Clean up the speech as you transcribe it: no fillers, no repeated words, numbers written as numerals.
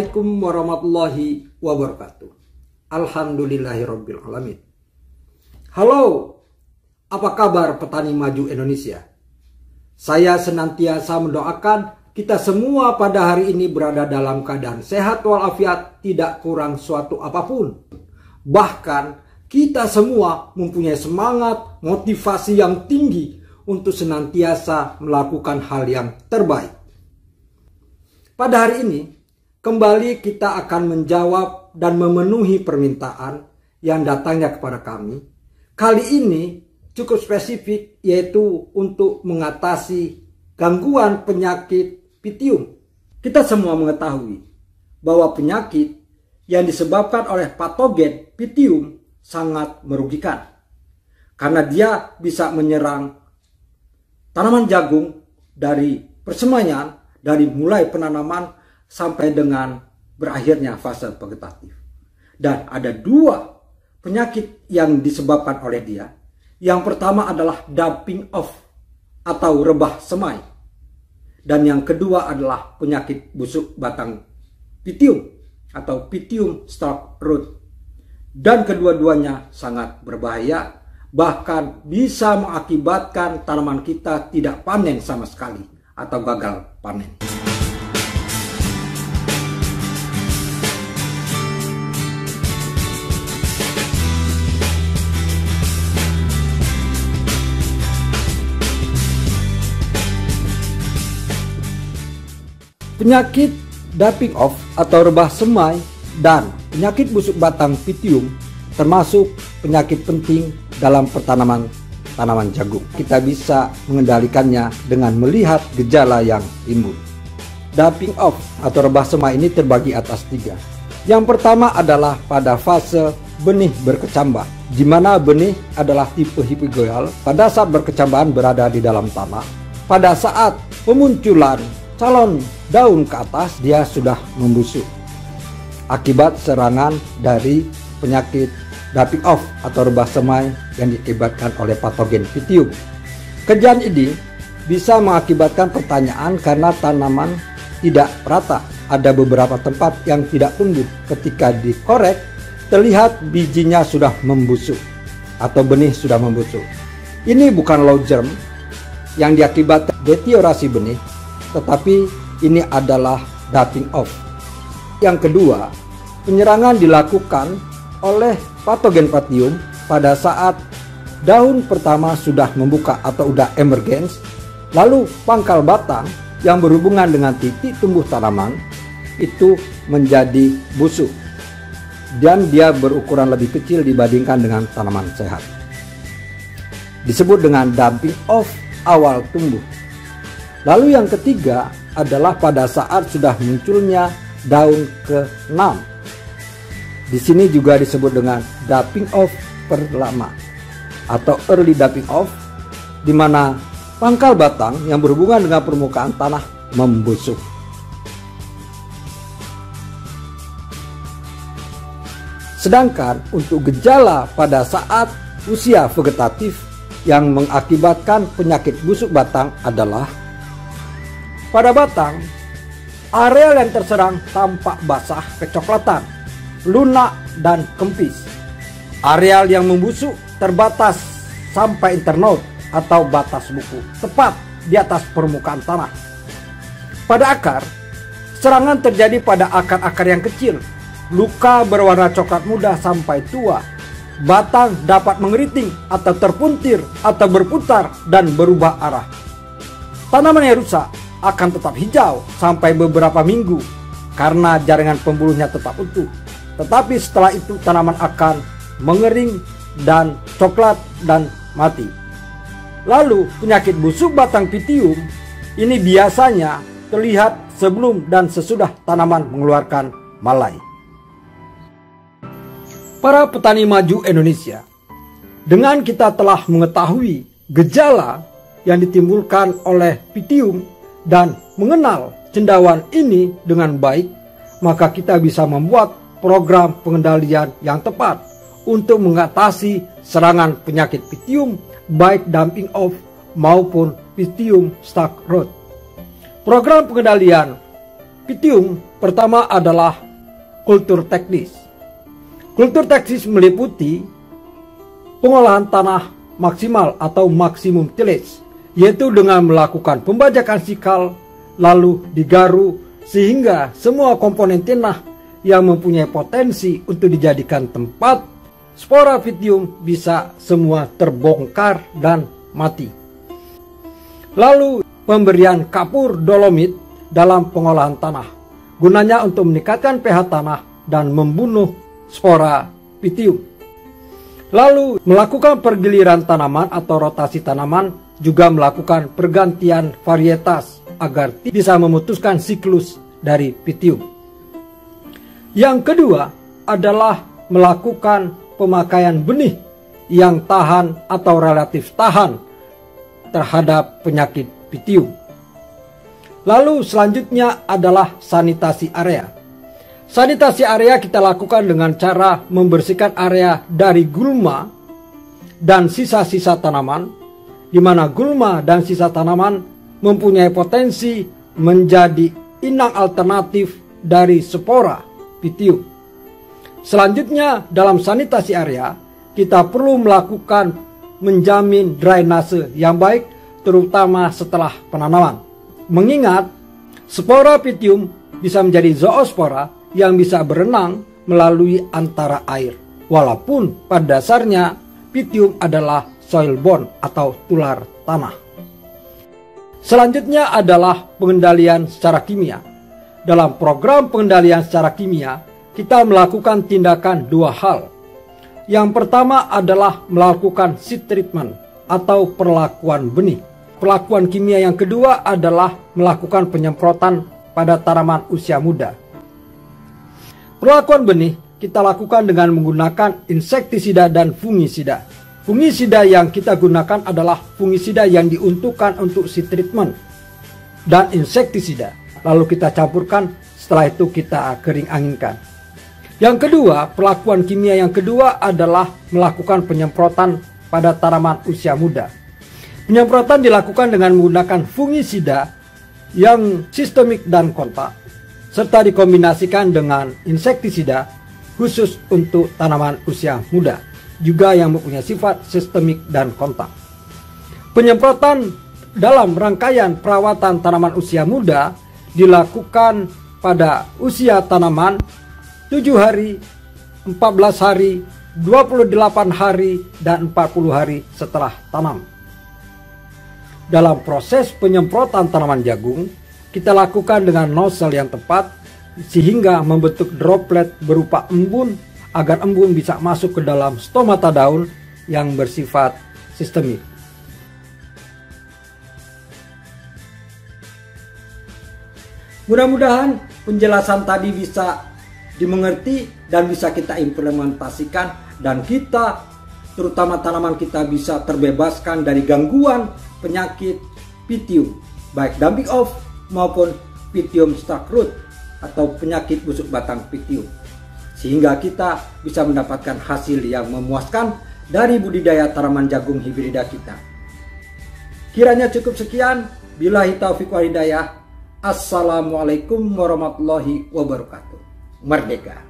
Assalamualaikum warahmatullahi wabarakatuh. Alhamdulillahirabbil alamin. Halo, apa kabar petani maju Indonesia? Saya senantiasa mendoakan kita semua pada hari ini berada dalam keadaan sehat walafiat, tidak kurang suatu apapun. Bahkan kita semua mempunyai semangat, motivasi yang tinggi untuk senantiasa melakukan hal yang terbaik. Pada hari ini, kembali kita akan menjawab dan memenuhi permintaan yang datangnya kepada kami. Kali ini cukup spesifik, yaitu untuk mengatasi gangguan penyakit Pythium. Kita semua mengetahui bahwa penyakit yang disebabkan oleh patogen Pythium sangat merugikan. Karena dia bisa menyerang tanaman jagung dari persemaian, dari mulai penanaman sampai dengan berakhirnya fase vegetatif. Dan ada dua penyakit yang disebabkan oleh dia. Yang pertama adalah damping off atau rebah semai. Dan yang kedua adalah penyakit busuk batang Pythium atau Pythium stalk rot. Dan kedua-duanya sangat berbahaya, bahkan bisa mengakibatkan tanaman kita tidak panen sama sekali atau gagal panen. Penyakit damping off atau rebah semai dan penyakit busuk batang Pythium termasuk penyakit penting dalam pertanaman tanaman jagung. Kita bisa mengendalikannya dengan melihat gejala yang timbul. Damping off atau rebah semai ini terbagi atas 3. Yang pertama adalah pada fase benih berkecambah, di mana benih adalah tipe hipogoial. Pada saat berkecambahan berada di dalam tanah, pada saat pemunculan calon daun ke atas, dia sudah membusuk akibat serangan dari penyakit damping off atau rebah semai yang diakibatkan oleh patogen Pythium. Kejadian ini bisa mengakibatkan pertanyaan karena tanaman tidak rata. Ada beberapa tempat yang tidak tumbuh. Ketika dikorek, terlihat bijinya sudah membusuk atau benih sudah membusuk. Ini bukan low germ yang diakibatkan deteriorasi benih, tetapi ini adalah damping off. Yang kedua, penyerangan dilakukan oleh patogen Pythium pada saat daun pertama sudah membuka atau sudah emergens, lalu pangkal batang yang berhubungan dengan titik tumbuh tanaman itu menjadi busuk dan dia berukuran lebih kecil dibandingkan dengan tanaman sehat. Disebut dengan damping off awal tumbuh. Lalu yang ketiga adalah pada saat sudah munculnya daun ke-6. Di sini juga disebut dengan damping off perlama atau early damping off, di mana pangkal batang yang berhubungan dengan permukaan tanah membusuk. Sedangkan untuk gejala pada saat usia vegetatif yang mengakibatkan penyakit busuk batang adalah pada batang, areal yang terserang tampak basah kecoklatan, lunak dan kempis. Areal yang membusuk terbatas sampai internode atau batas buku, tepat di atas permukaan tanah. Pada akar, serangan terjadi pada akar-akar yang kecil. Luka berwarna coklat muda sampai tua. Batang dapat mengeriting atau terpuntir atau berputar dan berubah arah. Tanaman yang rusak akan tetap hijau sampai beberapa minggu karena jaringan pembuluhnya tetap utuh. Tetapi setelah itu tanaman akan mengering dan coklat dan mati. Lalu penyakit busuk batang Pythium ini biasanya terlihat sebelum dan sesudah tanaman mengeluarkan malai. Para petani maju Indonesia, dengan kita telah mengetahui gejala yang ditimbulkan oleh Pythium dan mengenal cendawan ini dengan baik, maka kita bisa membuat program pengendalian yang tepat untuk mengatasi serangan penyakit Pythium, baik damping off maupun Pythium stalk rot. Program pengendalian Pythium pertama adalah kultur teknis. Kultur teknis meliputi pengolahan tanah maksimal atau maksimum tillage, yaitu dengan melakukan pembajakan sikal lalu digaru sehingga semua komponen tanah yang mempunyai potensi untuk dijadikan tempat spora Pythium bisa semua terbongkar dan mati. Lalu pemberian kapur dolomit dalam pengolahan tanah, gunanya untuk meningkatkan pH tanah dan membunuh spora Pythium. Lalu melakukan pergiliran tanaman atau rotasi tanaman, juga melakukan pergantian varietas agar bisa memutuskan siklus dari Pythium. Yang kedua adalah melakukan pemakaian benih yang tahan atau relatif tahan terhadap penyakit Pythium. Lalu selanjutnya adalah sanitasi area. Sanitasi area kita lakukan dengan cara membersihkan area dari gulma dan sisa-sisa tanaman, di mana gulma dan sisa tanaman mempunyai potensi menjadi inang alternatif dari spora Pythium. Selanjutnya dalam sanitasi area, kita perlu melakukan menjamin drainase yang baik, terutama setelah penanaman. Mengingat spora Pythium bisa menjadi zoospora yang bisa berenang melalui antara air. Walaupun pada dasarnya Pythium adalah soilborne atau tular tanah. Selanjutnya adalah pengendalian secara kimia. Dalam program pengendalian secara kimia, kita melakukan tindakan dua hal. Yang pertama adalah melakukan seed treatment atau perlakuan benih. Perlakuan kimia yang kedua adalah melakukan penyemprotan pada tanaman usia muda. Perlakuan benih kita lakukan dengan menggunakan insektisida dan fungisida. Fungisida yang kita gunakan adalah fungisida yang diuntukkan untuk seed treatment dan insektisida. Lalu kita campurkan, setelah itu kita kering anginkan. Yang kedua, perlakuan kimia yang kedua adalah melakukan penyemprotan pada tanaman usia muda. Penyemprotan dilakukan dengan menggunakan fungisida yang sistemik dan kontak, serta dikombinasikan dengan insektisida khusus untuk tanaman usia muda, juga yang mempunyai sifat sistemik dan kontak. Penyemprotan dalam rangkaian perawatan tanaman usia muda dilakukan pada usia tanaman 7 hari, 14 hari, 28 hari, dan 40 hari setelah tanam. Dalam proses penyemprotan tanaman jagung, kita lakukan dengan nozzle yang tepat sehingga membentuk droplet berupa embun agar embun bisa masuk ke dalam stomata daun yang bersifat sistemik. Mudah-mudahan penjelasan tadi bisa dimengerti dan bisa kita implementasikan, dan kita, terutama tanaman kita, bisa terbebaskan dari gangguan penyakit Pythium, baik dumping off maupun Pythium stalk rot atau penyakit busuk batang Pythium, sehingga kita bisa mendapatkan hasil yang memuaskan dari budidaya tanaman jagung hibrida kita. Kiranya cukup sekian. Billahi taufiq wal hidayah. Assalamualaikum warahmatullahi wabarakatuh. Merdeka!